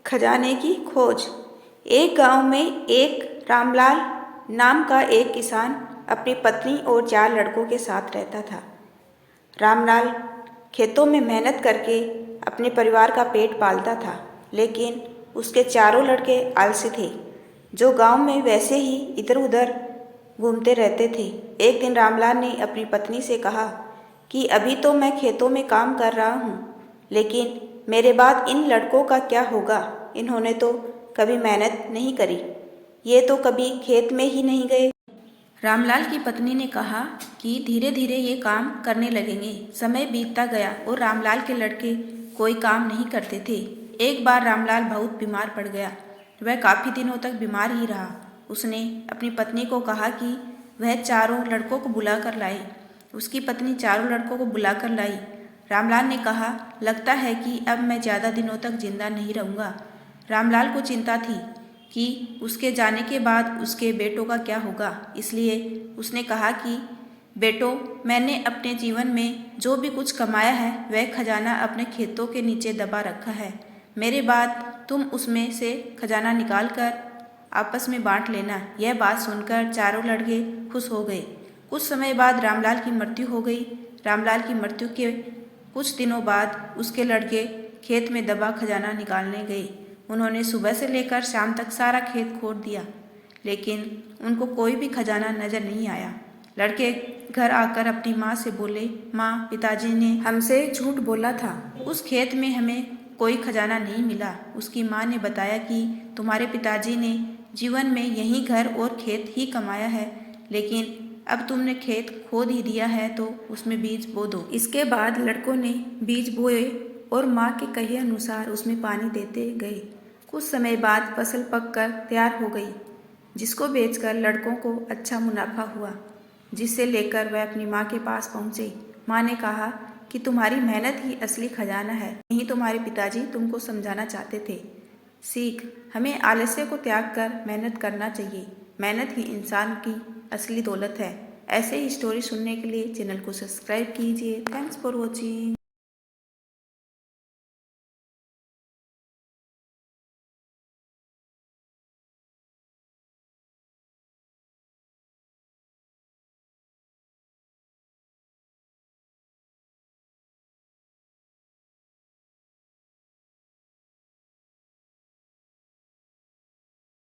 खजाने की खोज। एक गांव में एक रामलाल नाम का एक किसान अपनी पत्नी और 4 लड़कों के साथ रहता था। रामलाल खेतों में मेहनत करके अपने परिवार का पेट पालता था, लेकिन उसके चारों लड़के आलसी थे, जो गांव में वैसे ही इधर उधर घूमते रहते थे। एक दिन रामलाल ने अपनी पत्नी से कहा कि अभी तो मैं खेतों में काम कर रहा हूँ, लेकिन मेरे बाद इन लड़कों का क्या होगा? इन्होंने तो कभी मेहनत नहीं करी, ये तो कभी खेत में ही नहीं गए। रामलाल की पत्नी ने कहा कि धीरे धीरे ये काम करने लगेंगे। समय बीतता गया और रामलाल के लड़के कोई काम नहीं करते थे। एक बार रामलाल बहुत बीमार पड़ गया। वह काफ़ी दिनों तक बीमार ही रहा। उसने अपनी पत्नी को कहा कि वह चारों लड़कों को बुला कर लाए। उसकी पत्नी चारों लड़कों को बुलाकर लाई। रामलाल ने कहा, लगता है कि अब मैं ज़्यादा दिनों तक जिंदा नहीं रहूँगा। रामलाल को चिंता थी कि उसके जाने के बाद उसके बेटों का क्या होगा, इसलिए उसने कहा कि बेटो, मैंने अपने जीवन में जो भी कुछ कमाया है वह खजाना अपने खेतों के नीचे दबा रखा है। मेरे बाद तुम उसमें से खजाना निकाल कर आपस में बांट लेना। यह बात सुनकर चारों लड़के खुश हो गए। कुछ समय बाद रामलाल की मृत्यु हो गई। रामलाल की मृत्यु के कुछ दिनों बाद उसके लड़के खेत में दबा खजाना निकालने गए। उन्होंने सुबह से लेकर शाम तक सारा खेत खोद दिया, लेकिन उनको कोई भी खजाना नजर नहीं आया। लड़के घर आकर अपनी माँ से बोले, माँ, पिताजी ने हमसे झूठ बोला था, उस खेत में हमें कोई खजाना नहीं मिला। उसकी माँ ने बताया कि तुम्हारे पिताजी ने जीवन में यही घर और खेत ही कमाया है, लेकिन अब तुमने खेत खोद ही दिया है तो उसमें बीज बो दो। इसके बाद लड़कों ने बीज बोए और माँ के कहे अनुसार उसमें पानी देते गए। कुछ समय बाद फसल पककर तैयार हो गई, जिसको बेचकर लड़कों को अच्छा मुनाफा हुआ, जिसे लेकर वह अपनी माँ के पास पहुँचे। माँ ने कहा कि तुम्हारी मेहनत ही असली खजाना है, यही तुम्हारे पिताजी तुमको समझाना चाहते थे। सीख, हमें आलस्य को त्याग कर मेहनत करना चाहिए। मेहनत ही इंसान की असली दौलत है। ऐसे ही स्टोरी सुनने के लिए चैनल को सब्सक्राइब कीजिए। Thanks for watching.